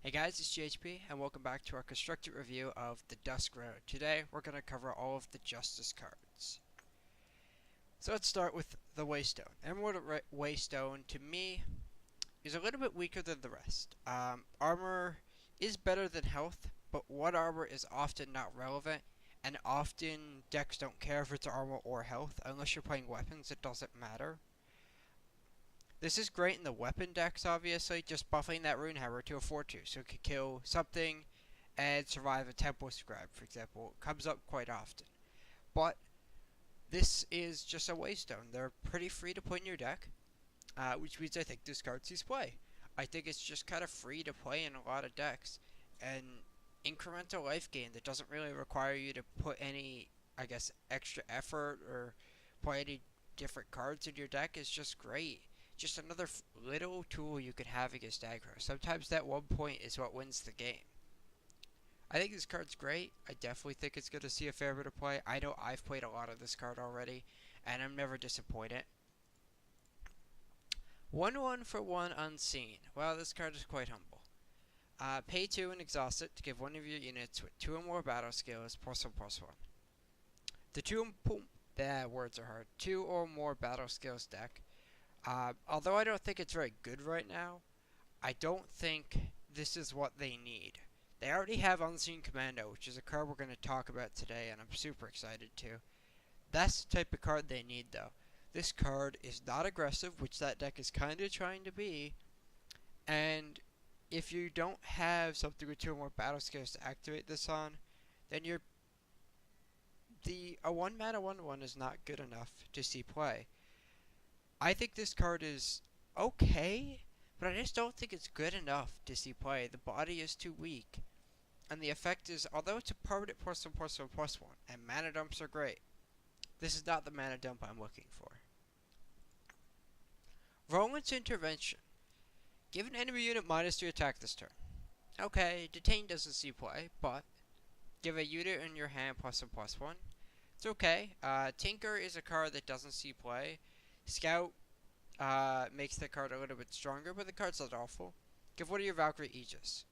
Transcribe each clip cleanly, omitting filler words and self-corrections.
Hey guys, it's GHP, and welcome back to our constructed review of the Dusk Road. Today, we're going to cover all of the Justice cards. So let's start with the Waystone. Emerald Waystone, to me, is a little bit weaker than the rest. Armor is better than health, but what armor is often not relevant, and often decks don't care if it's armor or health. Unless you're playing weapons, it doesn't matter. This is great in the weapon decks, obviously, just buffing that Rune Hammer to a 4-2, so it could kill something and survive a Temple Scribe, for example. It comes up quite often. But this is just a Waystone. They're pretty free to put in your deck, which means I think this card sees play. I think it's just kind of free to play in a lot of decks, and incremental life gain that doesn't really require you to put any, I guess, extra effort or play any different cards in your deck is just great. Just another little tool you can have against aggro. Sometimes that 1 point is what wins the game. I think this card's great. I definitely think it's going to see a fair bit of play. I know I've played a lot of this card already, and I'm never disappointed. 1/1 for 1 Unseen. Well, this card is quite humble. Pay 2 and exhaust it to give one of your units with 2 or more battle skills +1/+1. The 2 or more battle skills deck. Although I don't think it's very good right now, I don't think this is what they need. They already have Unseen Commando, which is a card we're going to talk about today, and I'm super excited to. That's the type of card they need, though. This card is not aggressive, which that deck is kind of trying to be, and if you don't have something with 2 or more battle skills to activate this on, then a 1-mana 1/1 is not good enough to see play. I think this card is okay, but I just don't think it's good enough to see play. The body is too weak, and the effect is, although it's a permanent +1/+1/+1, and mana dumps are great, this is not the mana dump I'm looking for. Roland's Intervention. Give an enemy unit -3 attack this turn. Okay, Detain doesn't see play, but give a unit in your hand +1/+1. It's okay. Tinker is a card that doesn't see play. Scout makes the card a little bit stronger, but the card's not awful. Give one of your Valkyrie Aegis.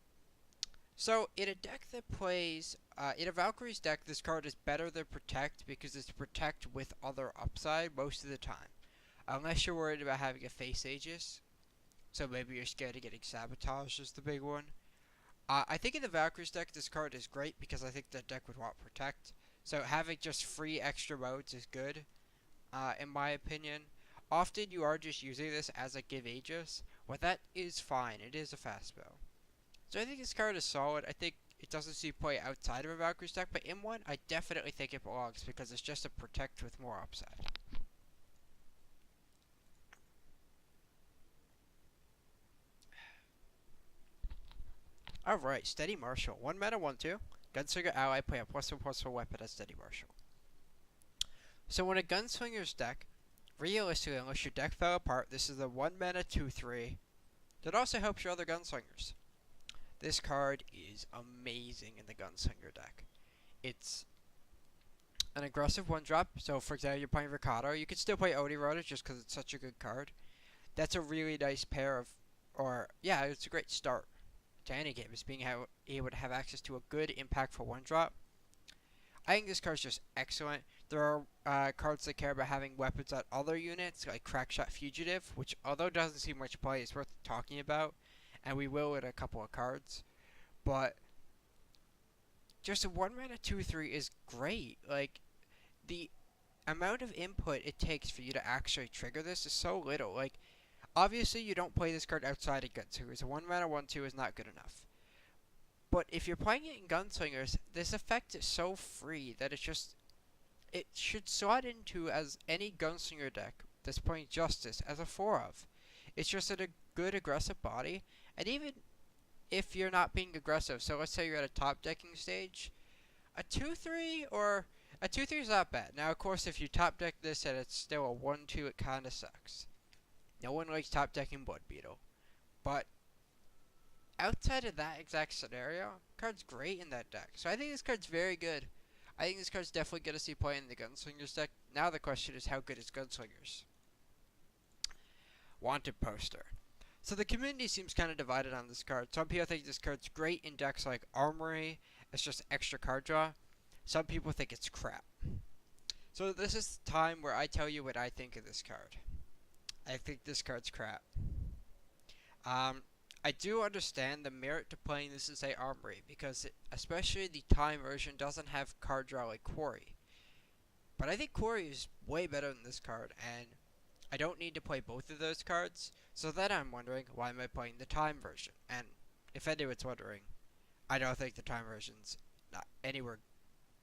So, in a deck that plays, in a Valkyrie's deck, this card is better than Protect because it's Protect with other upside most of the time. Unless you're worried about having a face Aegis. So maybe you're scared of getting Sabotage is the big one. I think in the Valkyrie's deck, this card is great because I think the deck would want Protect. So having just free extra modes is good, in my opinion. Often you are just using this as a give Aegis. Well, that is fine. It is a fast spell. So I think this card is solid. I think it doesn't see play outside of a Valkyrie's deck, but in one, I definitely think it belongs because it's just a Protect with more upside. Alright, Steady Marshal. 1-mana 1/2. Gunslinger ally play a +1/+1 weapon as Steady Marshal. So when a Gunslinger's deck, realistically, unless your deck fell apart, this is a 1-mana 2/3 that also helps your other Gunslingers. This card is amazing in the Gunslinger deck. It's an aggressive 1-drop, so for example, you're playing Ricardo, you could still play Odie Rotor just because it's such a good card. That's a really nice pair of, it's a great start to any game, is being able to have access to a good, impactful 1-drop. I think this card's just excellent. There are cards that care about having weapons on other units, like Crackshot Fugitive, which, although doesn't see much play, is worth talking about, and we will in a couple of cards. But just a 1-mana 2/3 is great. Like, the amount of input it takes for you to actually trigger this is so little. Like, obviously you don't play this card outside of Gunslingers. A 1-mana 1/2 is not good enough. But if you're playing it in Gunslingers, this effect is so free that it should slot into as any Gunslinger deck that's playing Justice as a 4-of. It's just at a good aggressive body, and even if you're not being aggressive, so let's say you're at a top decking stage, a 2/3 is not bad. Now, of course, if you top deck this and it's still a 1/2, it kinda sucks. No one likes top decking Blood Beetle. But outside of that exact scenario, card's great in that deck. So I think this card's very good. I think this card's definitely going to see play in the Gunslingers deck. Now the question is, how good is Gunslingers? Wanted poster. So the community seems kind of divided on this card. Some people think this card's great in decks like Armory. It's just extra card draw. Some people think it's crap. So this is the time where I tell you what I think of this card. I think this card's crap. Um, I do understand the merit to playing this as a Armory because especially the time version doesn't have card draw like Quarry. But I think Quarry is way better than this card, and I don't need to play both of those cards. So then I'm wondering, why am I playing the time version? And if anyone's wondering, I don't think the time version's not anywhere,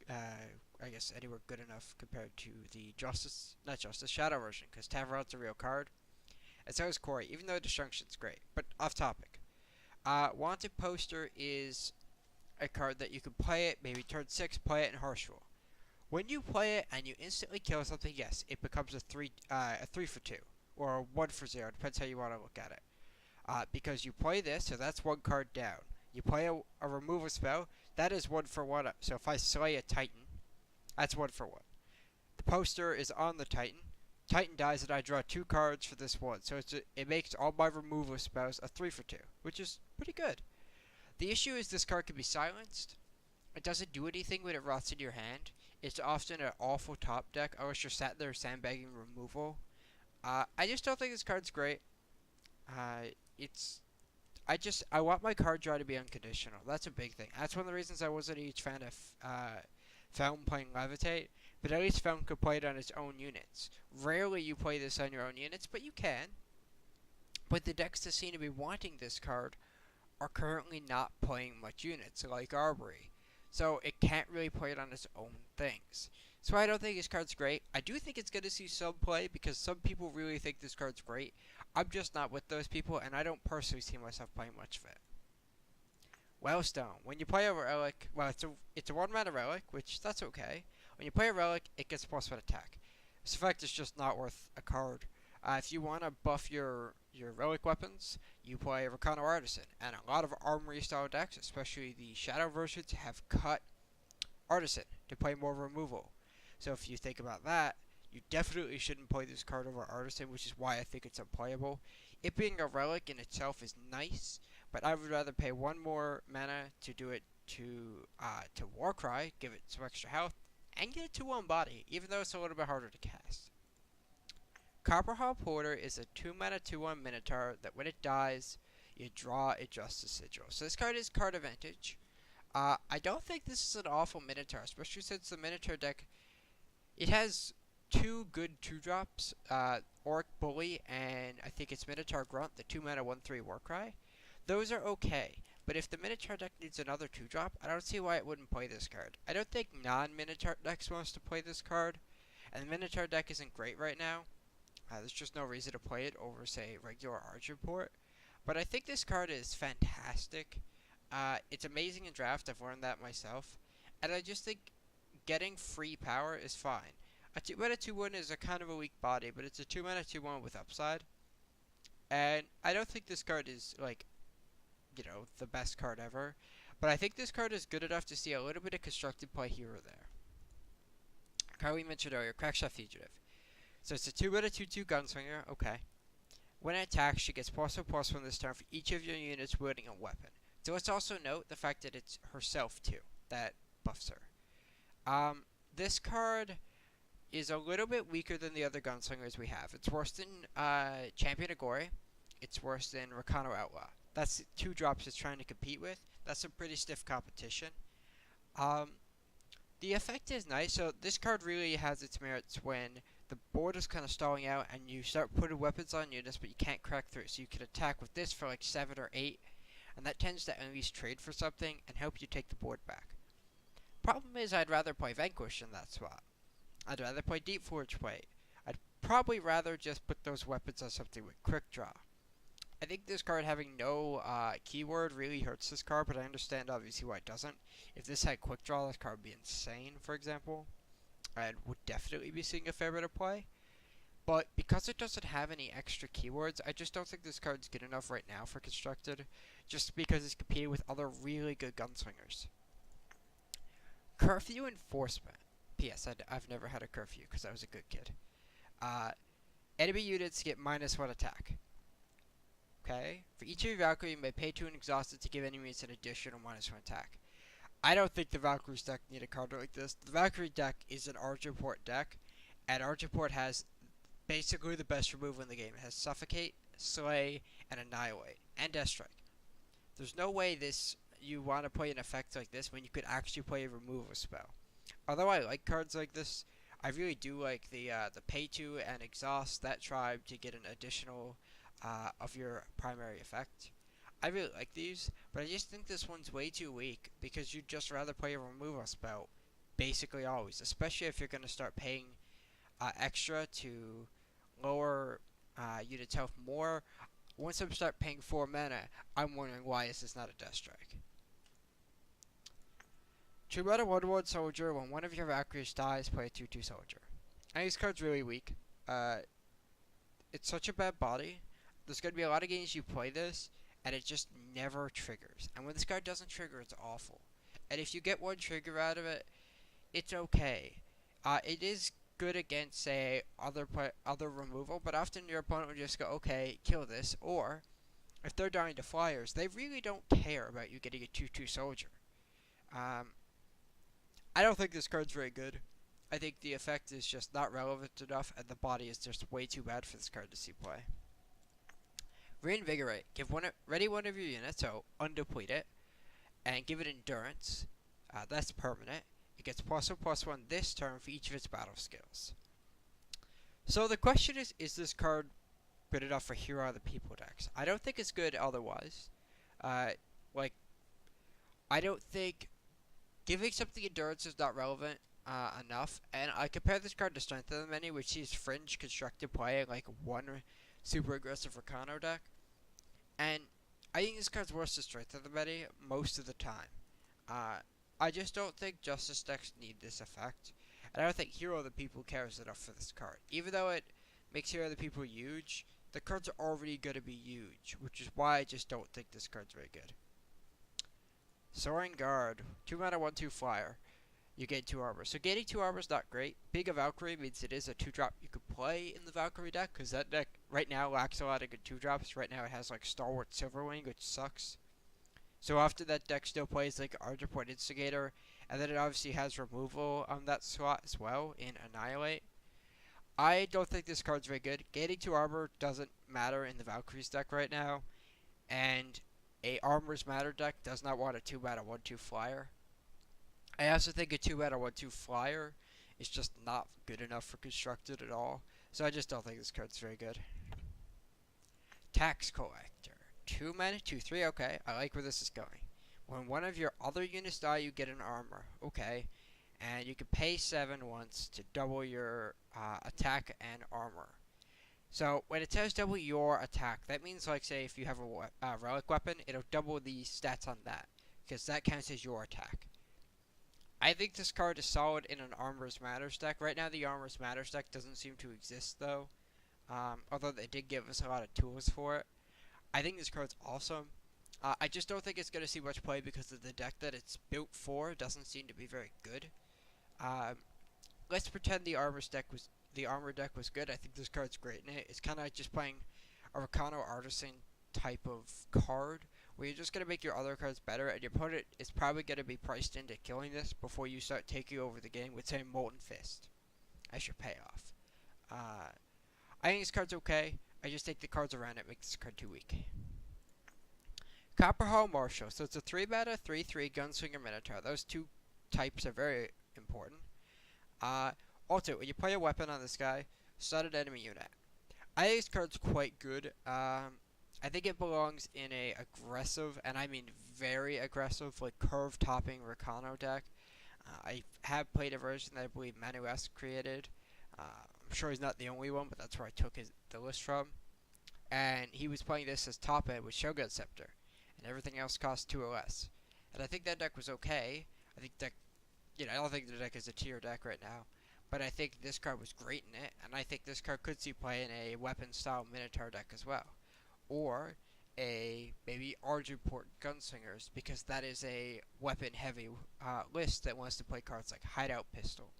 I guess anywhere good enough compared to the Shadow version, because Tavarot's a real card, and so is Quarry, even though Destruction's great. But off topic. Wanted Poster is a card that you can play it, maybe turn 6, play it in Harsh Rule. When you play it and you instantly kill something, yes, it becomes a 3 for 2, or a 1 for 0, depends how you want to look at it. Because you play this, so that's 1 card down. You play a removal spell, that is 1 for 1 up. So if I slay a Titan, that's 1 for 1. The poster is on the Titan. Titan dies and I draw 2 cards for this 1, so it makes all my removal spells a 3 for 2, which is pretty good. The issue is this card can be silenced. It doesn't do anything when it rots in your hand. It's often an awful top deck, unless you're sat there sandbagging removal. I just don't think this card's great. I want my card draw to be unconditional. That's a big thing. That's one of the reasons I wasn't a huge fan of Fountain playing Levitate, but at least Fountain could play it on its own units. Rarely you play this on your own units, but you can. But the decks that seem to be wanting this card are currently not playing much units, like Arbory. So it can't really play it on its own things. So I don't think this card's great. I do think it's going to see some play because some people really think this card's great. I'm just not with those people, and I don't personally see myself playing much of it. Wellstone. When you play a relic, well, it's a 1-mana relic, which that's okay. When you play a relic, it gets +1 attack. This effect is just not worth a card. If you want to buff your relic weapons, you play Recano Artisan, and a lot of Armory style decks, especially the Shadow versions, have cut Artisan to play more removal. So if you think about that, you definitely shouldn't play this card over Artisan, which is why I think it's unplayable. It being a relic in itself is nice, but I would rather pay 1 more mana to do it to Warcry, give it some extra health, and get it to 1 body, even though it's a little bit harder to cast. Copperhall Porter is a 2-mana 2/1 Minotaur that when it dies, you draw a Justice Sigil. So this card is card advantage. I don't think this is an awful Minotaur, especially since the Minotaur deck, it has 2 good 2-drops, Orc Bully, and I think it's Minotaur Grunt, the 2-mana 1/3 Warcry. Those are okay, but if the Minotaur deck needs another 2-drop, I don't see why it wouldn't play this card. I don't think non-Minotaur decks wants to play this card, and the Minotaur deck isn't great right now. There's just no reason to play it over, say, regular Argenport. But I think this card is fantastic. It's amazing in draft, I've learned that myself. And I just think getting free power is fine. A 2-mana 2/1 is a kind of a weak body, but it's a 2-mana 2/1 with upside. And I don't think this card is, like, the best card ever. But I think this card is good enough to see a little bit of constructed play here or there. Card we mentioned earlier, Crackshot Fugitive. So it's a 2-mana 2/2 Gunslinger, okay. When it attacks, she gets +1/+1 this turn for each of your units wielding a weapon. So let's also note the fact that it's herself too that buffs her. This card is a little bit weaker than the other Gunslingers we have. It's worse than Champion of Glory. It's worse than Recano Outlaw. That's 2 drops it's trying to compete with. That's a pretty stiff competition. The effect is nice. So this card really has its merits when the board is kind of stalling out and you start putting weapons on units, but you can't crack through. So you can attack with this for like 7 or 8, and that tends to at least trade for something and help you take the board back. Problem is, I'd rather play Vanquish in that spot. I'd rather play Deep Forge Plate. I'd probably rather just put those weapons on something with Quick Draw. I think this card having no keyword really hurts this card, but I understand obviously why it doesn't. If this had Quick Draw, this card would be insane, for example. And would definitely be seeing a fair bit of play. But because it doesn't have any extra keywords, I just don't think this card's good enough right now for Constructed, just because it's competing with other really good gunslingers. Curfew Enforcement. P.S. I've never had a curfew because I was a good kid. Enemy units get -1 attack. okay. For each of your Valkyrie, you may pay 2 and exhaust it to give enemies an additional -1 attack. I don't think the Valkyrie's deck need a card like this. The Valkyrie deck is an Argentport deck, and Argentport has basically the best removal in the game. It has Suffocate, Slay, and Annihilate, and Death Strike. There's no way you want to play an effect like this when you could actually play a removal spell. Although I like cards like this, I really do like the pay to and exhaust that tribe to get an additional of your primary effect. I really like these, but I just think this one's way too weak because you'd just rather play a removal spell basically always, especially if you're going to start paying extra to lower unit health more. Once I start paying 4 mana, I'm wondering why is this not a Death Strike. 2 mana 1/1 soldier. When one of your Valkyries dies, play a 2/2 soldier. And this card's really weak. It's such a bad body. There's going to be a lot of games you play this, and it just never triggers. And when this card doesn't trigger, it's awful. And if you get one trigger out of it, it's okay. It is good against, say, other removal, but often your opponent will just go, okay, kill this. Or, if they're dying to flyers, they really don't care about you getting a 2/2 soldier. I don't think this card's very good. I think the effect is just not relevant enough, and the body is just way too bad for this card to see play. Reinvigorate. Ready one of your units, so undeplete it, and give it endurance. That's permanent. It gets +1/+1 this turn for each of its battle skills. So the question is this card good enough for Hero of the People decks? I don't think it's good otherwise. I don't think giving something endurance is not relevant enough, and I compare this card to Strength of the Many, which sees Fringe constructed play like one super aggressive Rakano deck, and I think this card's worse than Strength of the Many most of the time. I just don't think Justice decks need this effect, and I don't think Hero of the People cares enough for this card. Even though it makes Hero of the People huge, the cards are already going to be huge, which is why I just don't think this card's very good. Soaring Guard, 2 mana 1/2 flyer. You gain 2 armor. So gaining 2 armor is not great. Being a Valkyrie means it is a 2-drop you could play in the Valkyrie deck, because that deck right now lacks a lot of good 2-drops. Right now it has like Stalwart Silverwing, which sucks. So often that deck still plays like Argentport Instigator, and then it obviously has removal on that slot as well in Annihilate. I don't think this card's very good. Gaining 2 armor doesn't matter in the Valkyries deck right now, and a Armors Matter deck does not want a 2 mana 1/2 flyer. I also think a 2 mana 1/2 flyer is just not good enough for constructed at all, so I just don't think this card's very good. Tax Collector, 2 mana 2/3. Okay, I like where this is going. When one of your other units die, you get an armor. Okay, and you can pay 7 once to double your attack and armor. So when it says double your attack, that means, like, say if you have a relic weapon, it'll double the stats on that, because that counts as your attack. I think this card is solid in an Armors Matters deck. Right now the Armors Matters deck doesn't seem to exist though, although they did give us a lot of tools for it. I think this card's awesome. I just don't think it's going to see much play because of the deck that it's built for doesn't seem to be very good. Let's pretend the armor deck was good. I think this card's great in it. It's kind of like just playing a Rakano Artisan type of card, where you're just going to make your other cards better, and your opponent is probably going to be priced into killing this before you start taking over the game with, say, Molten Fist as your payoff. I think this card's okay. I just think the cards around it make this card too weak. Copperhall Marshal. So it's a 3 mana 3/3 Gunslinger Minotaur. Those two types are very important. Also, when you play a weapon on this guy, stun an enemy unit. I think this card's quite good. I think it belongs in a aggressive, and I mean very aggressive, like curve topping Rakano deck. I have played a version that I believe Manues created. I'm sure he's not the only one, but that's where I took the list from. And he was playing this as top end with Shogun Scepter, and everything else cost 2 or less. And I think that deck was okay. I think that, I don't think the deck is a tier deck right now, but I think this card was great in it, and I think this card could see play in a weapon style Minotaur deck as well, or a maybe Argentport Gunslingers, because that is a weapon heavy list that wants to play cards like Hideout Pistol.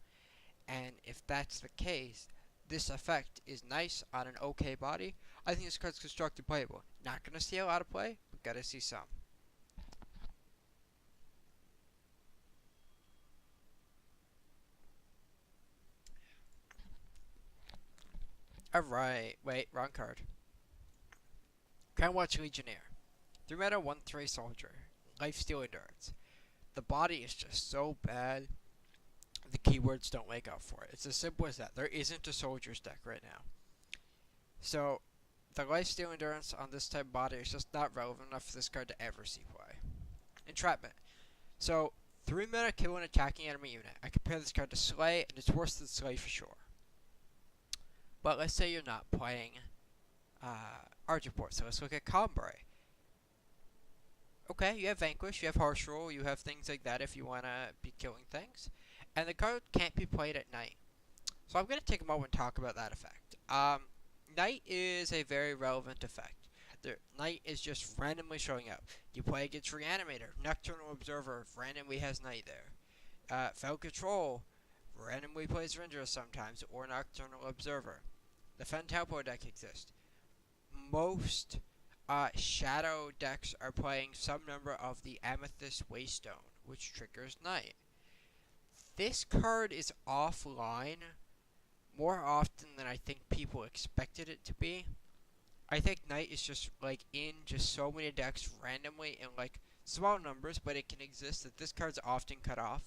And if that's the case, this effect is nice on an okay body. I think this card's constructed playable. Not gonna see a lot of play, but gotta see some. Alright, wait, wrong card. Crown Watch Legionnaire. 3 mana 1/3 soldier. Lifesteal Endurance. The body is just so bad, the keywords don't make up for it. It's as simple as that. There isn't a soldier's deck right now. So, the lifesteal endurance on this type of body is just not relevant enough for this card to ever see play. Entrapment. So, 3 mana kill an attacking enemy unit. I compare this card to Slay, and it's worse than Slay for sure. But let's say you're not playing Argentport, so let's look at Combray. Okay, you have Vanquish, you have Harsh Rule, you have things like that if you want to be killing things. And the card can't be played at night. So I'm going to take a moment and talk about that effect. Night is a very relevant effect. Night is just randomly showing up. You play against Reanimator, Nocturnal Observer randomly has Night there. Fel Control randomly plays Ranger sometimes, or Nocturnal Observer. The Fentelpo deck exists. Most Shadow decks are playing some number of the Amethyst Waystone, which triggers Night. This card is offline more often than I think people expected it to be. I think Night is just like in just so many decks randomly in like small numbers, but it can exist that this card's often cut off.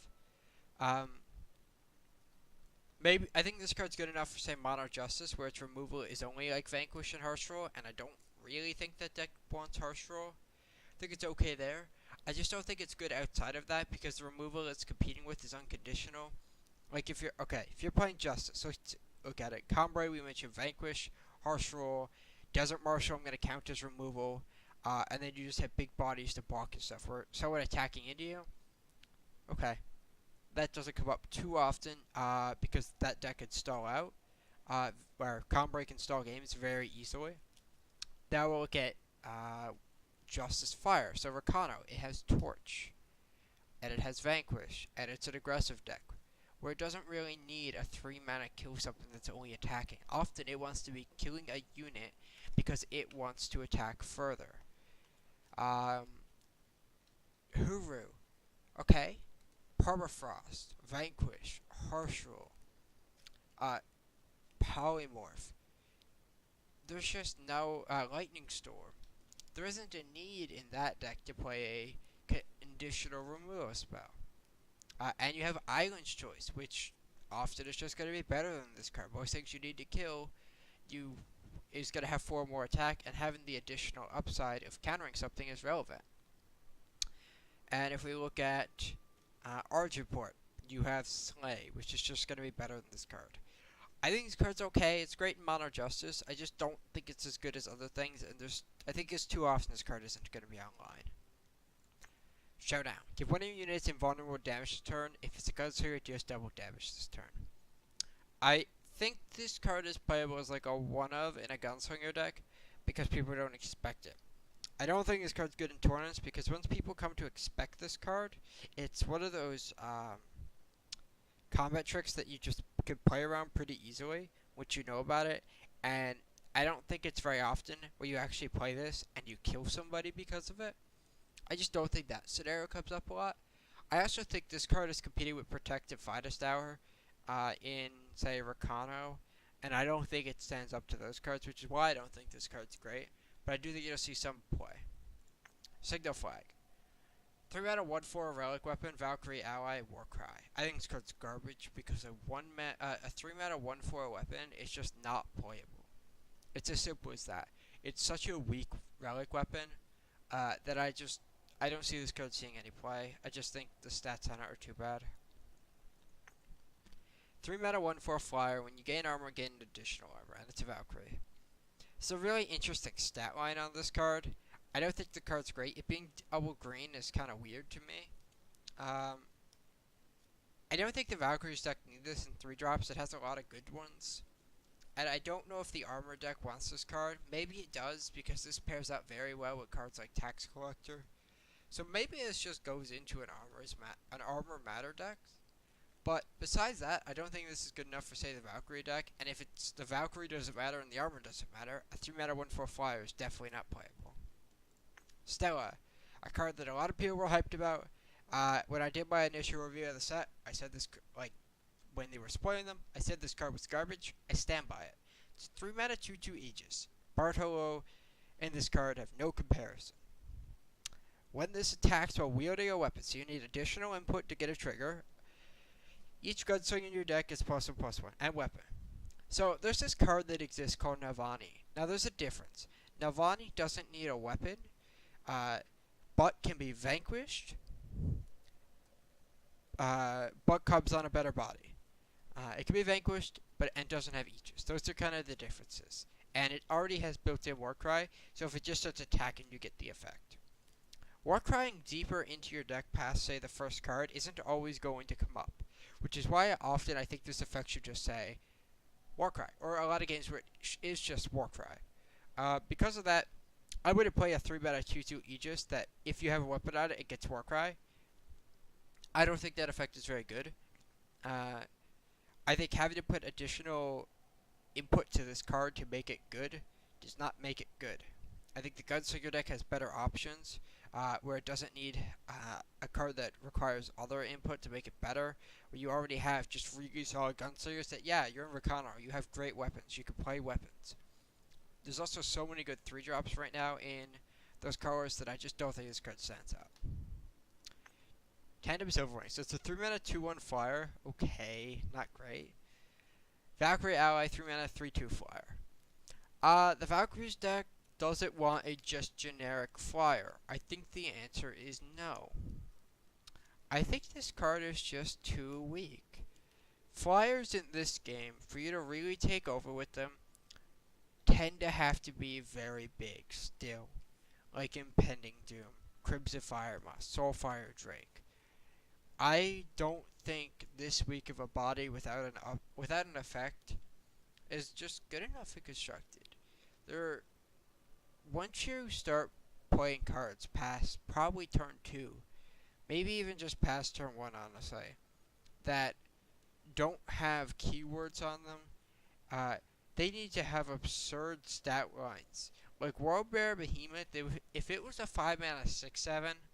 Maybe I think this card's good enough for say Mono Justice, where its removal is only like Vanquish and Harsh Rule, and I don't really think that deck wants Harsh Rule. I think it's okay there. I just don't think it's good outside of that because the removal it's competing with is unconditional. Like if you're playing Justice, so look at it. Combray, we mentioned Vanquish, Harsh Rule, Desert Marshal, I'm gonna count as removal, and then you just have big bodies to block and stuff. Where someone attacking into you, okay, that doesn't come up too often, because that deck could stall out, where Combray can stall games very easily. Now we'll look at Justice Fire. So Rakano, it has Torch, and it has Vanquish, and it's an aggressive deck, where it doesn't really need a 3 mana kill something that's only attacking. Often it wants to be killing a unit because it wants to attack further. Huru, okay, Permafrost, Vanquish, Harsh Rule, Polymorph. There's just no Lightning Storm. There isn't a need in that deck to play a conditional removal spell. And you have Island's Choice, which often is just going to be better than this card. Most things you need to kill, is going to have 4 more attack, and having the additional upside of countering something is relevant. And if we look at Argentport, you have Slay, which is just going to be better than this card. I think this card's okay. It's great in Mono Justice. I just don't think it's as good as other things, and I think it's too often this card isn't going to be online. Showdown. Give one of your units invulnerable damage this turn. If it's a gunslinger, it deals double damage this turn. I think this card is playable as like a one-of in a gunslinger deck because people don't expect it. I don't think this card's good in tournaments because once people come to expect this card, it's one of those combat tricks that you just can play around pretty easily once you know about it, and I don't think it's very often where you actually play this and you kill somebody because of it. I just don't think that scenario comes up a lot. I also think this card is competing with Protective Finest Hour in, say, Rakano, and I don't think it stands up to those cards, which is why I don't think this card's great, but I do think you'll see some play. Signal Flag. 3 mana 1/4 relic weapon, Valkyrie ally, Warcry. I think this card's garbage because a 3 mana 1/4 weapon is just not playable. It's as simple as that. It's such a weak relic weapon that I don't see this card seeing any play. I just think the stats on it are too bad. 3 mana 1/4 flyer. When you gain armor, gain additional armor, and it's a Valkyrie. It's a really interesting stat line on this card. I don't think the card's great. It being double green is kind of weird to me. I don't think the Valkyrie's deck needs this in 3-drops. It has a lot of good ones. And I don't know if the armor deck wants this card. Maybe it does, because this pairs out very well with cards like Tax Collector. So maybe this just goes into an armor matter deck. But besides that, I don't think this is good enough for, say, the Valkyrie deck. And if the Valkyrie doesn't matter and the armor doesn't matter, a 3 mana 1/4 flyer is definitely not playable. Stella, a card that a lot of people were hyped about. When I did my initial review of the set, I said this, like, when they were spoiling them, I said this card was garbage. I stand by it. It's 3 mana 2/2 Aegis. Bartolo and this card have no comparison. When this attacks while wielding a weapon, so you need additional input to get a trigger, each gunslinger in your deck is +1/+1, and weapon. So there's this card that exists called Navani. Now there's a difference. Navani doesn't need a weapon, but can be vanquished, but comes on a better body. It can be vanquished, and doesn't have Aegis. Those are kind of the differences. And it already has built-in Warcry, so if it just starts attacking, you get the effect. Warcrying deeper into your deck past, say, the first card isn't always going to come up, which is why often I think this effect should just say Warcry, or a lot of games where it is just Warcry. Because of that, I wouldn't play a 3-mana 2/2 Aegis that if you have a weapon on it, it gets Warcry. I don't think that effect is very good. I think having to put additional input to this card to make it good does not make it good. I think the Gunslinger deck has better options, where it doesn't need a card that requires other input to make it better, where you already have just really solid Gunslingers that, yeah, you're in Reconnor, you have great weapons, you can play weapons. There's also so many good 3-drops right now in those colors that I just don't think this card stands out. Tandem is Overwing, so it's a 3-mana 2/1 flyer. Okay, not great. Valkyrie Ally, 3-mana 3/2 flyer. The Valkyrie's deck doesn't want a just generic flyer. I think the answer is no. I think this card is just too weak. Flyers in this game, for you to really take over with them, tend to have to be very big still. Like Impending Doom, Crimson Fire Moss, Soulfire Drake. I don't think this weak of a body without an effect is just good enough and constructed. Once you start playing cards past probably turn 2, maybe even just past turn 1, honestly, that don't have keywords on them, they need to have absurd stat lines. Like World Bear Behemoth, if it was a 5-mana 6/7,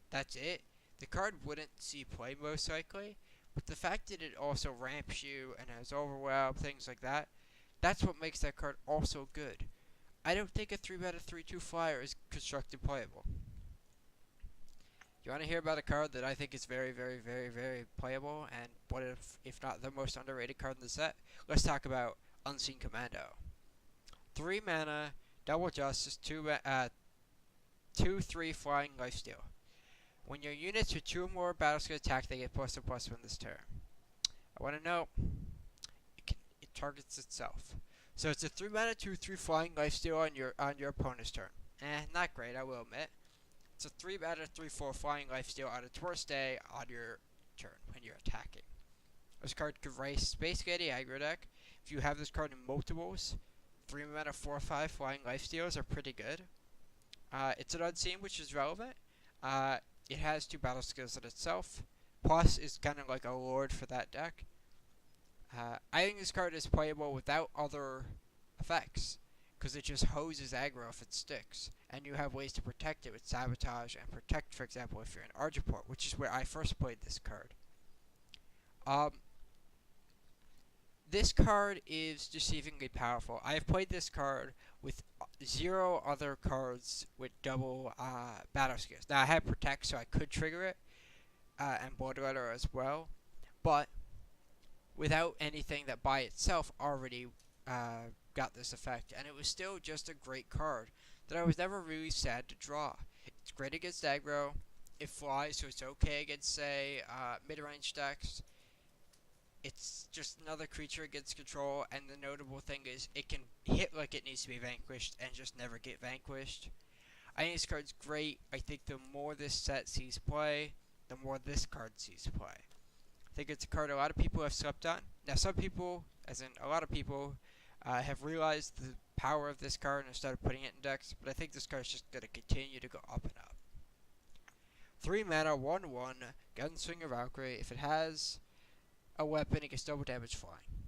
that's it. The card wouldn't see play most likely, but the fact that it also ramps you and has overwhelm, things like that, that's what makes that card also good. I don't think a 3-mana 3/2 flyer is constructed playable. You want to hear about a card that I think is very, very, very, very playable, and what if not the most underrated card in the set? Let's talk about Unseen Commando. 3 mana, double justice, 2/3 flying lifesteal. When your units with 2 or more battleskill attack, they get +1/+1 this turn. I want to know, it targets itself. So it's a 3 mana 2/3 flying lifesteal on your opponent's turn. Not great, I will admit. It's a 3 mana 3/4 flying lifesteal on its worst day on your turn when you're attacking. This card could race basically any aggro deck. If you have this card in multiples, 3 mana 4/5 flying lifesteals are pretty good. It's an unseen, which is relevant. It has 2 battle skills in itself. Plus, is kind of like a lord for that deck. I think this card is playable without other effects, because it just hoses aggro if it sticks, and you have ways to protect it with Sabotage and Protect, for example, if you're in Argiport, which is where I first played this card. This card is deceivingly powerful. I have played this card with 0 other cards with double battle skills. Now, I had Protect, so I could trigger it, and Borderlands as well, but without anything that by itself already got this effect, and it was still just a great card that I was never really sad to draw. It's great against aggro, it flies, so it's okay against, say, mid-range decks. It's just another creature against control, and the notable thing is it can hit like it needs to be vanquished and just never get vanquished. I think this card's great. I think the more this set sees play, the more this card sees play. I think it's a card a lot of people have slept on. Now, some people, as in a lot of people, have realized the power of this card and started putting it in decks, but I think this card is just going to continue to go up and up. 3 mana, 1/1, Gunslinger Valkyrie. If it has a weapon, it gets double damage flying.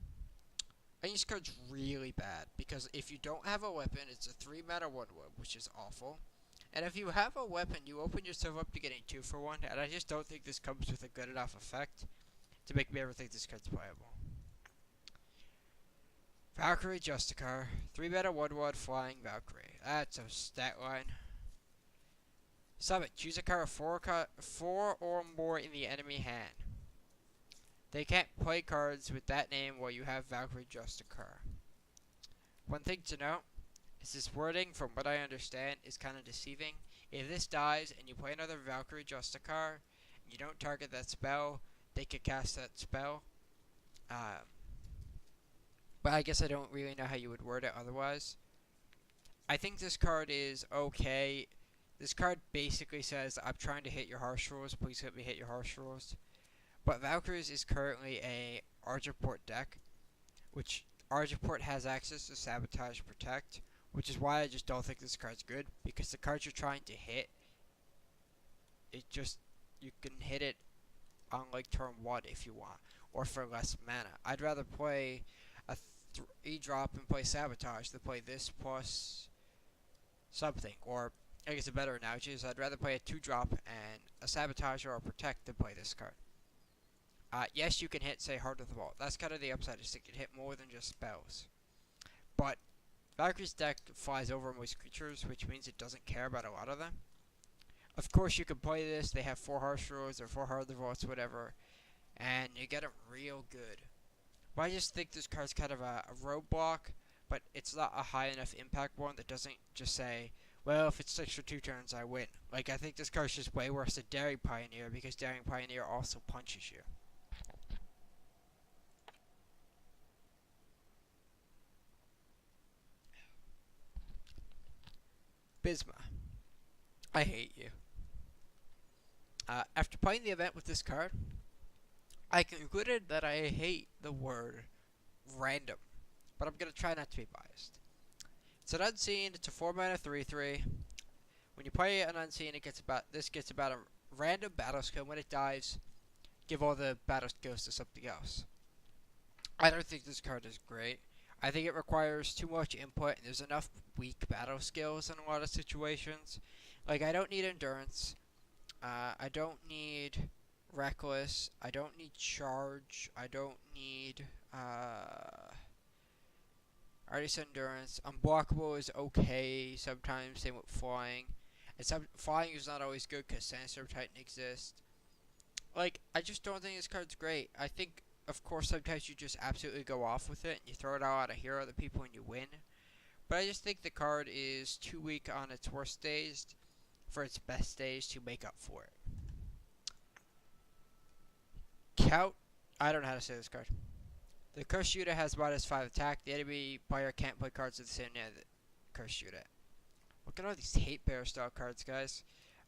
I think this card's really bad, because if you don't have a weapon, it's a 3 mana 1/1, which is awful. And if you have a weapon, you open yourself up to getting 2 for 1, and I just don't think this comes with a good enough effect to make me ever think this card's playable. Valkyrie Justicar, 3 mana 1/1 flying Valkyrie. That's a stat line. Summon, choose a card with 4 or more in the enemy hand. They can't play cards with that name while you have Valkyrie Justicar. One thing to note is this wording, from what I understand, is kind of deceiving. If this dies and you play another Valkyrie Justicar, and you don't target that spell, they could cast that spell. But I guess I don't really know how you would word it otherwise. I think this card is okay. This card basically says, I'm trying to hit your harsh rules, please let me hit your harsh rules. But Valkyries is currently a Argentport deck, which Argentport has access to Sabotage Protect, which is why I just don't think this card's good, because the cards you're trying to hit, you can hit it on like turn 1 if you want, or for less mana. I'd rather play a 3-drop and play Sabotage than play this plus something, or I guess a better analogy is I'd rather play a 2-drop and a Sabotage or a Protect than play this card. Yes, you can hit, say, Heart of the Vault. That's kind of the upside, is it can hit more than just spells. But Valkyrie's deck flies over most creatures, which means it doesn't care about a lot of them. Of course, you can play this. They have 4 Harsh Rules or 4 Heart of the Vaults, whatever, and you get them real good. But I just think this card's kind of a roadblock, but it's not a high enough impact one that doesn't just say, well, if it sticks for 2 turns, I win. Like, I think this card's just way worse than Daring Pioneer, because Daring Pioneer also punches you. Bisma. I hate you. After playing the event with this card, I concluded that I hate the word random, but I'm going to try not to be biased. It's an Unseen, it's a 4 mana 3/3. When you play an Unseen, this gets about a random battle skill. When it dies, give all the battle skills to something else. I don't think this card is great. I think it requires too much input, and there's enough weak battle skills in a lot of situations. Like, I don't need Endurance. I don't need Reckless. I don't need Charge. I don't need, I already said Endurance. Unblockable is okay sometimes, same with Flying. And Flying is not always good because Sandstorm Titan exists. Like, I just don't think this card's great. I think, of course, sometimes you just absolutely go off with it and you throw it out at a hero other people and you win. But I just think the card is too weak on its worst days for its best days to make up for it. I don't know how to say this card. The Cursed Shooter has -5 attack. The enemy player can't play cards with the same name that Cursed Shooter. Look at all these Hate Bear style cards, guys.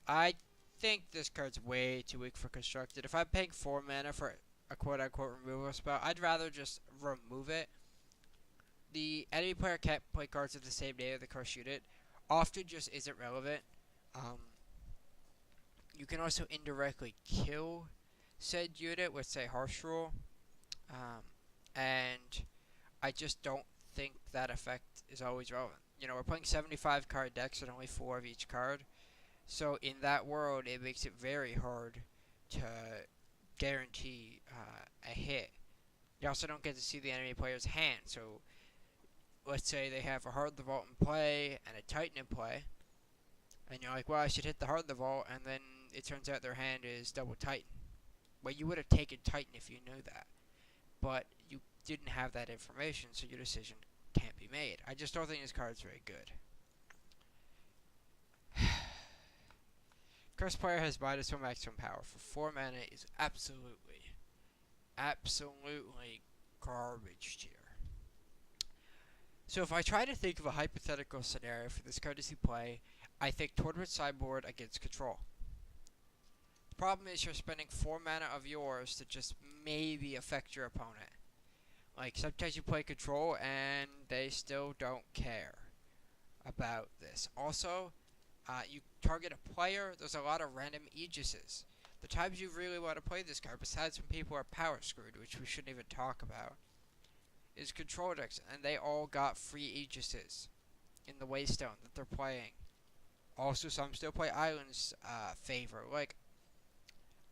I think this card's way too weak for Constructed. If I'm paying 4 mana for a quote-unquote removal spell, I'd rather just remove it. The enemy player can't play cards with the same name that Cursed Shooter often just isn't relevant. You can also indirectly kill said unit with, say, Harsh Rule. And I just don't think that effect is always relevant. You know, we're playing 75 card decks and only 4 of each card. So in that world, it makes it very hard to guarantee a hit. You also don't get to see the enemy player's hand. So let's say they have a Heart of the Vault in play and a Titan in play. And you're like, well, I should hit the Heart of the Vault, and then it turns out their hand is double Titan. Well, you would have taken Titan if you knew that. But you didn't have that information, so your decision can't be made. I just don't think this card's very good. Cursed player has -1 maximum power for 4 mana is absolutely garbage tier. So if I try to think of a hypothetical scenario for this card to see play, I think Tournament sideboard against control. The problem is you're spending 4 mana of yours to just maybe affect your opponent. Like, sometimes you play control and they still don't care about this. Also, you target a player, there's a lot of random Aegises. The times you really want to play this card, besides when people are power screwed, which we shouldn't even talk about, is control decks, and they all got free Aegises in the Waystone that they're playing. Also, some still play Island's favor. Like,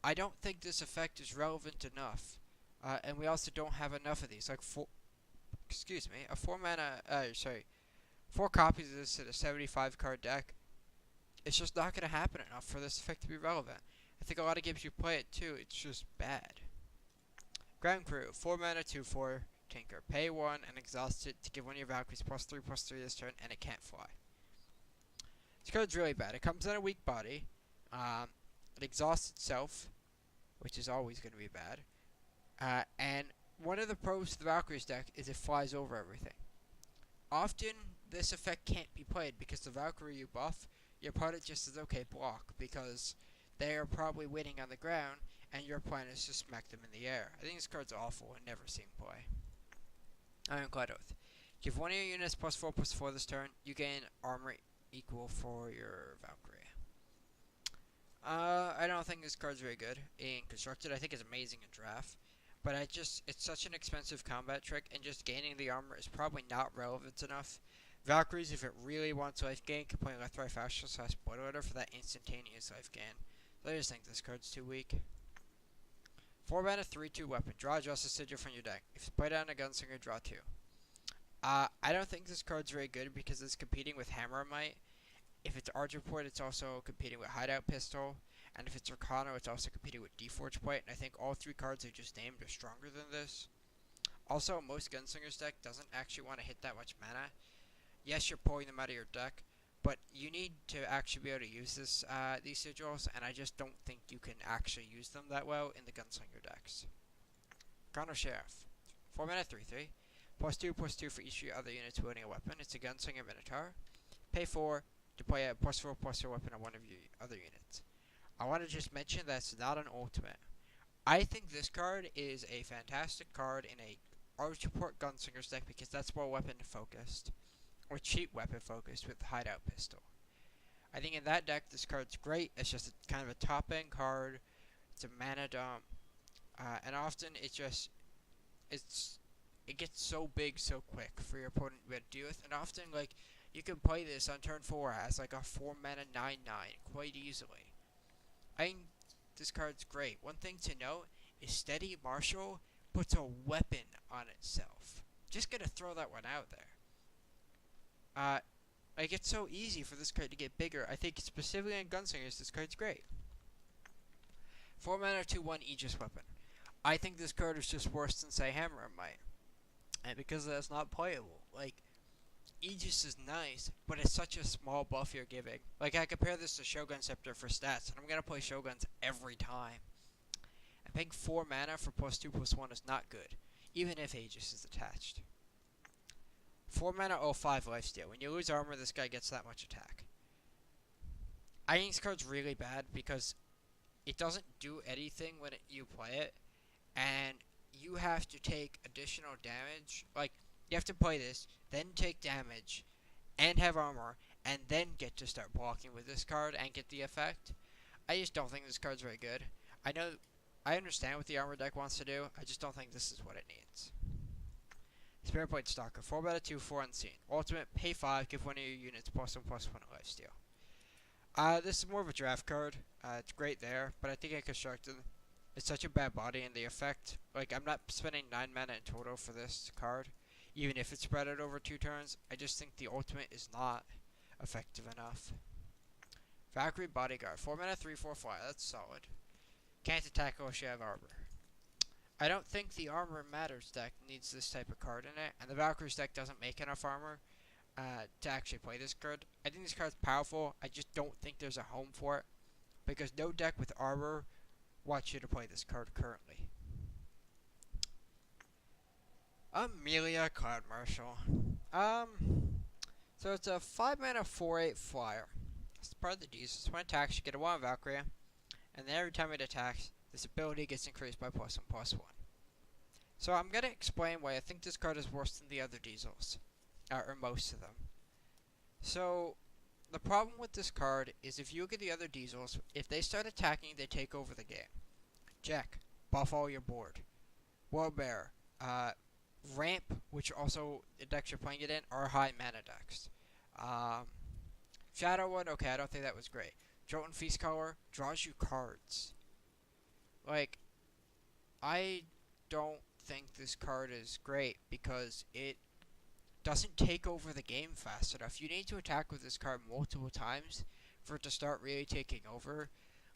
I don't think this effect is relevant enough. And we also don't have enough of these. Like, a 4 mana, 4 copies of this in a 75 card deck. It's just not going to happen enough for this effect to be relevant. I think a lot of games you play it too, it's just bad. Ground Crew, 4 mana, 2/4, Tinker. Pay 1 and exhaust it to give one of your Valkyries +3/+3 this turn, and it can't fly. This card's really bad. It comes in a weak body. It exhausts itself, which is always going to be bad. And one of the pros to the Valkyries deck is it flies over everything. Often, this effect can't be played because the Valkyrie you buff, your opponent just says, okay, block, because they are probably winning on the ground, and your plan is to smack them in the air. I think this card's awful and never seen play. Ironclad Oath. Give one of your units +4/+4 this turn. You gain armor equal for your Valkyrie. I don't think this card's very good in Constructed. I think it's amazing in Draft. But it's such an expensive combat trick, and just gaining the armor is probably not relevant enough. Valkyries, if it really wants life gain, can play Lethrai Fascial/Bloodletter for that instantaneous life gain. So I just think this card's too weak. 4 mana, 3/2 weapon. Draw Justice Sigil from your deck. If you play down a Gunslinger, draw 2. I don't think this card's very good because it's competing with Hammer Might. If it's Archer Port, it's also competing with Hideout Pistol. And if it's Arcana, it's also competing with Deforge Plate. And I think all 3 cards I just named are stronger than this. Also, most Gunslingers deck doesn't actually want to hit that much mana. Yes, you're pulling them out of your deck, but you need to actually be able to use these sigils, and I just don't think you can actually use them that well in the Gunslinger decks. Chrono Sheriff. 4 mana, 3/3. +2/+2 for each of your other units wielding a weapon. It's a Gunslinger Minotaur. Pay 4 to play a +4/+4 weapon on one of your other units. I want to just mention that it's not an ultimate. I think this card is a fantastic card in a Archer Port Gunslingers deck because that's more weapon focused, or cheap weapon focused with Hideout Pistol. I think in that deck this card's great. It's just kind of a top end card. It's a mana dump, and often it gets so big so quick for your opponent to be able to deal with, and often like you can play this on turn 4 as like a 4 mana 9/9 quite easily. I think this card's great. One thing to note is Steady Marshal puts a weapon on itself. Just gonna throw that one out there. Like it's so easy for this card to get bigger. I think specifically in Gunslingers, this card's great. 4 mana 2/1 Aegis Weapon. I think this card is just worse than say Hammer Might. And because that's not playable. Like Aegis is nice, but it's such a small buff you're giving. Like, I compare this to Shogun Scepter for stats, and I'm going to play Shoguns every time. I think 4 mana for +2/+1 is not good, even if Aegis is attached. 4 mana, 5 lifesteal. When you lose armor, this guy gets that much attack. I think this card's really bad because it doesn't do anything when you play it, and you have to take additional damage. Like, you have to play this, then take damage, and have armor, and then get to start blocking with this card and get the effect. I just don't think this card's very good. I understand what the armor deck wants to do, I just don't think this is what it needs. Spirit Blade Stalker, 4 mana 2/4 Unseen. Ultimate, pay 5, give one of your units +1/+1 lifesteal. This is more of a draft card. It's great there, but I think I constructed it's such a bad body in the effect. Like, I'm not spending 9 mana in total for this card. Even if it's spread out over 2 turns, I just think the ultimate is not effective enough. Valkyrie Bodyguard, 4 mana 3/4 fly, that's solid. Can't attack unless you have armor. I don't think the Armor Matters deck needs this type of card in it, and the Valkyries deck doesn't make enough armor to actually play this card. I think this card's powerful, I just don't think there's a home for it, because no deck with armor wants you to play this card currently. Amelia Cloud Marshal. So it's a 5 mana 4/8 flyer. It's part of the D's. When it attacks, you get a 1 Valkyrie, and then every time it attacks, this ability gets increased by +1/+1. So I'm gonna explain why I think this card is worse than the other diesels, or most of them. So the problem with this card is if you look at the other diesels, if they start attacking, they take over the game. Jack, buff all your board. Warbearer, Ramp, which also the decks you're playing it in, are high mana decks. Shadow one, okay, I don't think that was great. Jolton Feast Color draws you cards. Like, I don't think this card is great because it doesn't take over the game fast enough. You need to attack with this card multiple times for it to start really taking over.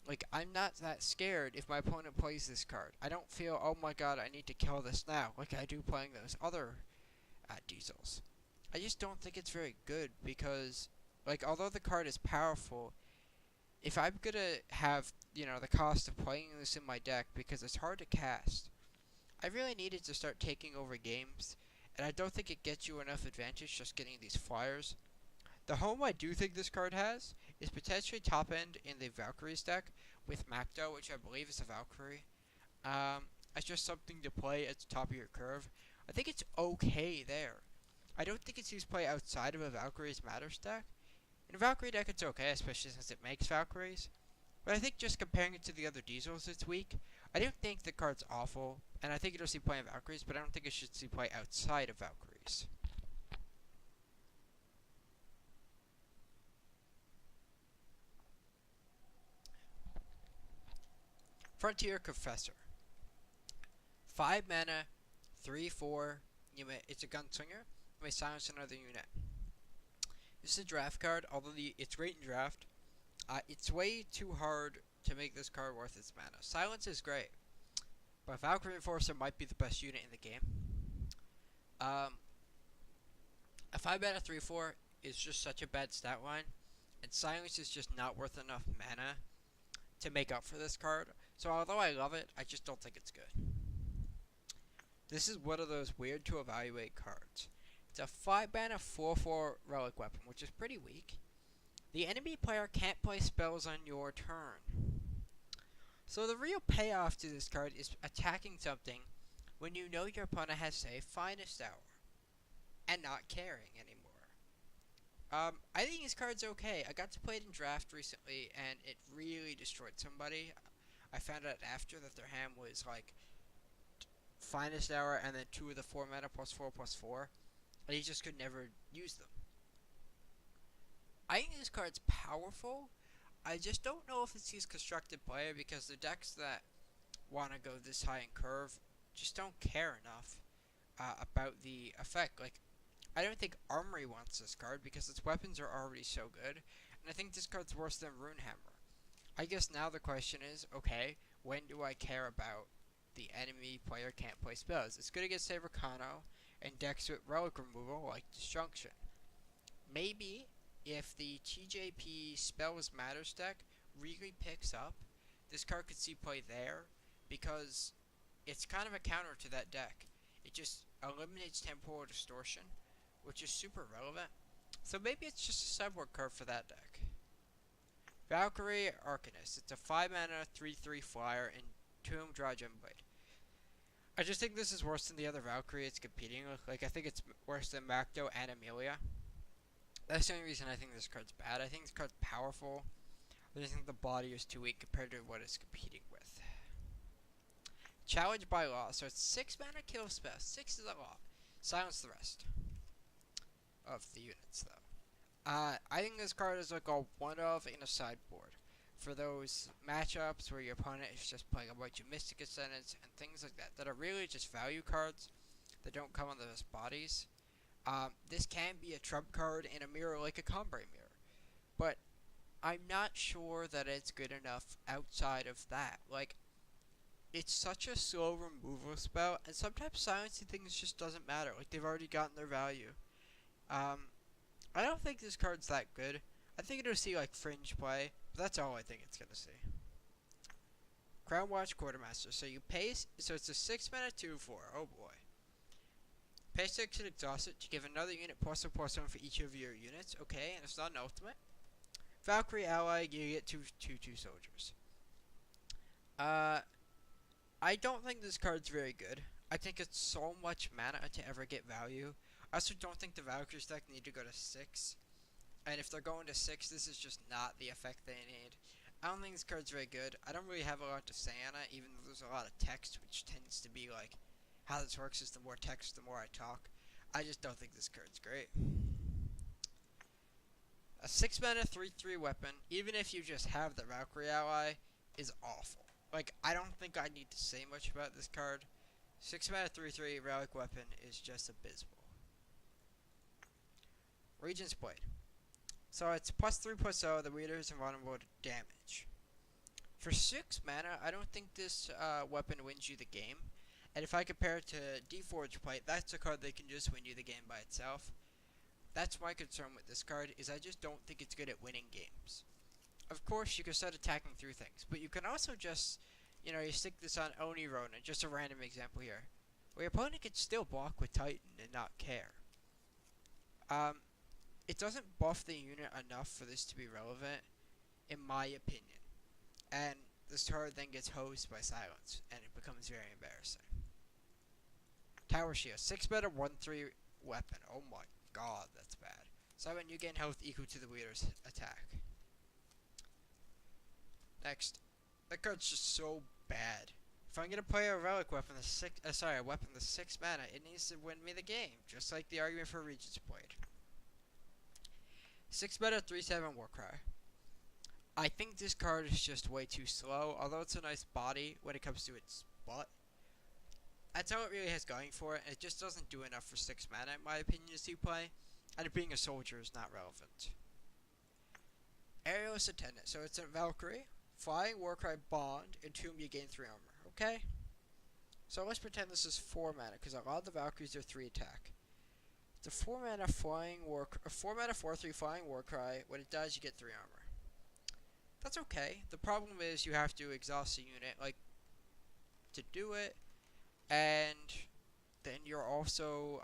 Like, I'm not that scared if my opponent plays this card. I don't feel, oh my god, I need to kill this now, like I do playing those other diesels. I just don't think it's very good because, like, although the card is powerful, if I'm gonna have, the cost of playing this in my deck because it's hard to cast, I really needed to start taking over games, and I don't think it gets you enough advantage just getting these flyers. The home I do think this card has is potentially top end in the Valkyries deck with Macdo, which I believe is a Valkyrie. It's just something to play at the top of your curve. I think it's okay there. I don't think it's used to play outside of a Valkyries Matters deck. In a Valkyrie deck, it's okay, especially since it makes Valkyries. But I think just comparing it to the other diesels, it's weak. I don't think the card's awful, and I think it'll see play in Valkyries, but I don't think it should see play outside of Valkyries. Frontier Confessor. 5 mana, 3/4. It's a gunslinger. You may silence another unit. This is a draft card, although it's great in draft. It's way too hard to make this card worth its mana. Silence is great, but Valkyrie Enforcer might be the best unit in the game. A 5 mana 3/4 is just such a bad stat line, and Silence is just not worth enough mana to make up for this card. So although I love it, I just don't think it's good. This is one of those weird to evaluate cards. It's a 5 mana 4/4 relic weapon, which is pretty weak. The enemy player can't play spells on your turn. So the real payoff to this card is attacking something when you know your opponent has, say, Finest Hour, and not caring anymore. I think this card's okay. I got to play it in draft recently, and it really destroyed somebody. I found out after that their hand was like Finest Hour and then 2 of the 4 mana +4/+4, and he just could never use them. I think this card's powerful. I just don't know if it's used constructed player because the decks that want to go this high in curve just don't care enough about the effect. Like, I don't think Armory wants this card because its weapons are already so good, and I think this card's worse than Runehammer. I guess now the question is, okay, when do I care about the enemy player can't play spells? It's good against Sabercano and decks with relic removal like Destruction. Maybe if the TJP Spells Matters deck really picks up, this card could see play there because it's kind of a counter to that deck. It just eliminates Temporal Distortion, which is super relevant. So maybe it's just a sideboard card for that deck. Valkyrie Arcanist. It's a 5 mana 3/3 flyer in Tomb Draw Gemblade. I just think this is worse than the other Valkyrie it's competing with. Like, I think it's worse than Macdo and Amelia. That's the only reason I think this card's bad. I think this card's powerful, but I think the body is too weak compared to what it's competing with. Challenge by Law. So it's 6 mana kill spell. 6 is a lot. Silence the rest of the units, though. I think this card is like a one-of in a sideboard. For those matchups where your opponent is just playing a bunch of Mystic Ascendants and things like that, that are really just value cards that don't come on the best bodies. This can be a trump card in a mirror like a Cambrai mirror. But I'm not sure that it's good enough outside of that. Like, it's such a slow removal spell, and sometimes silencing things just doesn't matter. Like, they've already gotten their value. I don't think this card's that good. I think it'll see, like, fringe play, but that's all I think it's gonna see. Crown Watch Quartermaster. So you pay, so it's a 6 mana 2/4. Oh boy. Pay 6 and exhaust it to give another unit +1/+1 for each of your units. Okay, and it's not an ultimate. Valkyrie ally, you get 2/2 soldiers. I don't think this card's very good. I think it's so much mana to ever get value. I also don't think the Valkyries deck need to go to 6. And if they're going to 6, this is just not the effect they need. I don't think this card's very good. I don't really have a lot to say on it, even though there's a lot of text, which tends to be like, how this works is the more text, the more I talk. I just don't think this card's great. A 6 mana 3/3 weapon, even if you just have the Valkyrie ally, is awful. Like, I don't think I need to say much about this card. 6 mana 3/3 relic weapon is just abysmal. Regent's Blade. So it's +3/+0, the wielder is invulnerable to damage. For 6 mana, I don't think this weapon wins you the game. And if I compare it to Deforge Plate, that's a card that can just win you the game by itself. That's my concern with this card, is I just don't think it's good at winning games. Of course, you can start attacking through things, but you can also just, you stick this on Oni Ronin, just a random example here, where your opponent can still block with Titan and not care. It doesn't buff the unit enough for this to be relevant, in my opinion. And this card then gets hosed by silence, and it becomes very embarrassing. Tower Shield, 6 mana 1/3 weapon. Oh my god, that's bad. So when you gain health equal to the wielder's attack. Next, that card's just so bad. If I'm gonna play a relic weapon, a weapon that's 6 mana, it needs to win me the game, just like the argument for Regent's Blade. 6 mana 3/7 Warcry. I think this card is just way too slow, although it's a nice body when it comes to its butt. That's all it really has going for it, and it just doesn't do enough for 6 mana in my opinion to see play, and being a soldier is not relevant. Aerialist Attendant, so it's a Valkyrie, Flying Warcry Bond, Entomb, you gain 3 armor, okay? So let's pretend this is 4 mana, because a lot of the Valkyries are 3 attack. It's a 4 mana 4/3 Flying Warcry, when it dies you get 3 armor. That's okay. The problem is you have to exhaust the unit, to do it, and then you're also,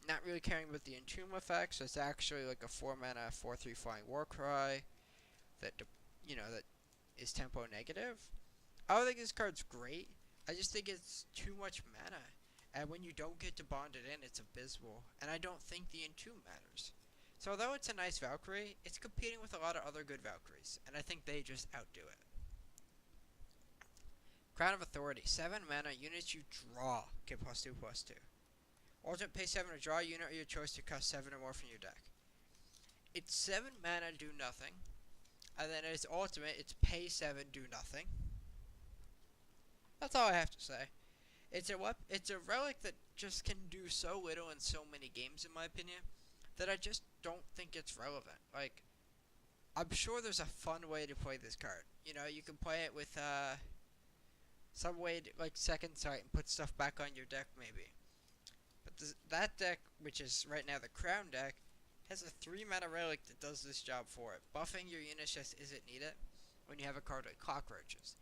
not really caring about the Entomb effect, so it's actually like a 4 mana 4/3 Flying Warcry that, that is tempo negative. I don't think this card's great. I just think it's too much mana, and when you don't get to bond it in, it's abysmal, and I don't think the Entomb matters. So although it's a nice Valkyrie, it's competing with a lot of other good Valkyries, and I think they just outdo it. Crown of Authority, 7 mana, units you draw get +2/+2. Ultimate, pay 7 to draw a unit of your choice to cost 7 or more from your deck. It's 7 mana, do nothing, and then its ultimate, it's pay 7, do nothing. That's all I have to say. It's a relic that just can do so little in so many games, in my opinion, that I just don't think it's relevant. I'm sure there's a fun way to play this card. You can play it with, some way to, Second Sight and put stuff back on your deck, maybe. But that deck, which is right now the Crown deck, has a 3 mana relic that does this job for it. Buffing your units just isn't needed when you have a card like Cockroaches.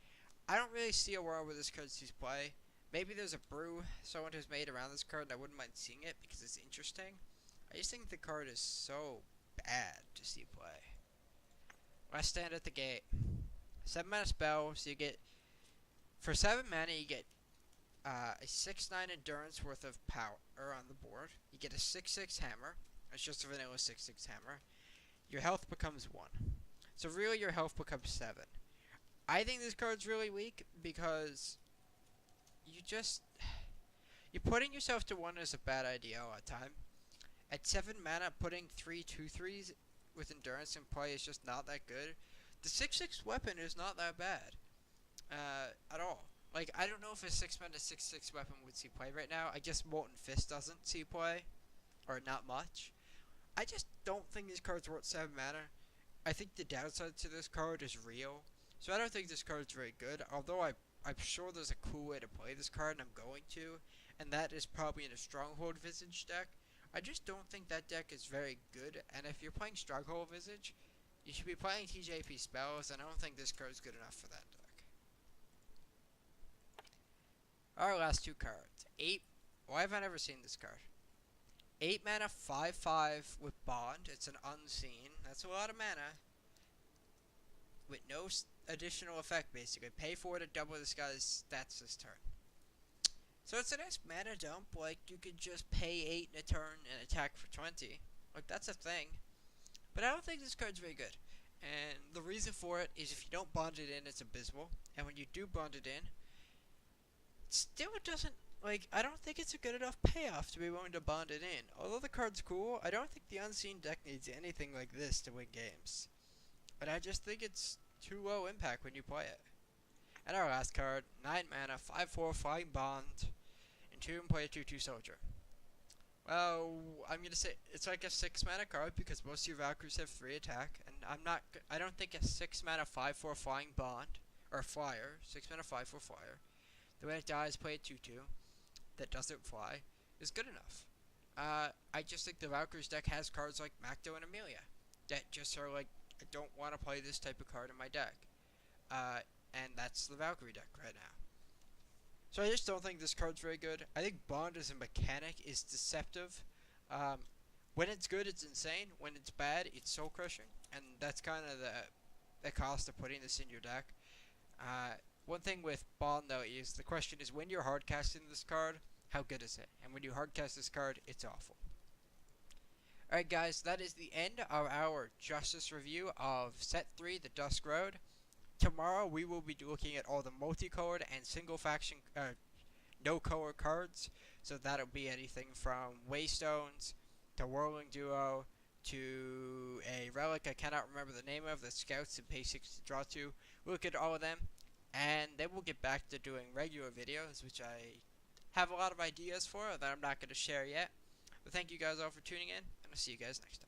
I don't really see a world where this card sees play. Maybe there's a brew someone has made around this card, and I wouldn't mind seeing it because it's interesting. I just think the card is so bad to see play. Last Stand at the Gate. 7 mana spell, so you get, for 7 mana you get a 6/9 endurance worth of power on the board. You get a 6/6 hammer. It's just a vanilla 6/6 hammer. Your health becomes 1. So really your health becomes 7. I think this card's really weak because you're putting yourself to 1 is a bad idea all the time. At 7 mana, putting 3 2/3s with endurance in play is just not that good. The 6/6 weapon is not that bad at all. I don't know if a 6 mana 6/6 weapon would see play right now. I guess Molten Fist doesn't see play, or not much. I just don't think this card's worth 7 mana. I think the downside to this card is real, so I don't think this card's very good, although I'm sure there's a cool way to play this card, and I'm going to, and that is probably in a Stronghold Visage deck. I just don't think that deck is very good, and if you're playing Stronghold Visage, you should be playing TJP spells, and I don't think this card is good enough for that deck. Our last 2 cards. Why have I never seen this card? 8 mana 5/5 with Bond. It's an unseen. That's a lot of mana. With no additional effect, basically. Pay 4 to double this guy's stats this turn. So it's a nice mana dump. You could just pay 8 in a turn and attack for 20. That's a thing. But I don't think this card's very good. And the reason for it is if you don't bond it in, it's abysmal. And when you do bond it in, it still doesn't Like, I don't think it's a good enough payoff to be willing to bond it in. Although the card's cool, I don't think the Unseen deck needs anything like this to win games. But I just think it's too low impact when you play it. And our last card, 9 mana, 5/4 Flying Bond, and play a 2/2 Soldier. Well, I'm gonna say it's like a 6 mana card because most of your Valkyries have 3 attack, and I don't think a 6 mana 5/4 Flying Bond, or Flyer, 6 mana 5/4 Flyer, the way it dies, play a 2/2, that doesn't fly, is good enough. I just think the Valkyries deck has cards like Macto and Amelia that just are like, I don't want to play this type of card in my deck. Uh, and that's the Valkyrie deck right now. So I just don't think this card's very good. I think Bond as a mechanic is deceptive. Um, when it's good, it's insane. When it's bad, it's soul crushing, and that's kind of the cost of putting this in your deck. One thing with Bond though is the question is when you're hardcasting this card, how good is it? And when you hardcast this card, it's awful. Alright guys, that is the end of our Justice review of Set 3, the Dusk Road. Tomorrow we will be looking at all the multicolored and single faction, no color cards. So that'll be anything from Waystones to Whirling Duo to a relic I cannot remember the name of that scouts and pay 6 to draw to. We'll look at all of them, and then we'll get back to doing regular videos, which I have a lot of ideas for that I'm not going to share yet. But thank you guys all for tuning in, and I'll see you guys next time.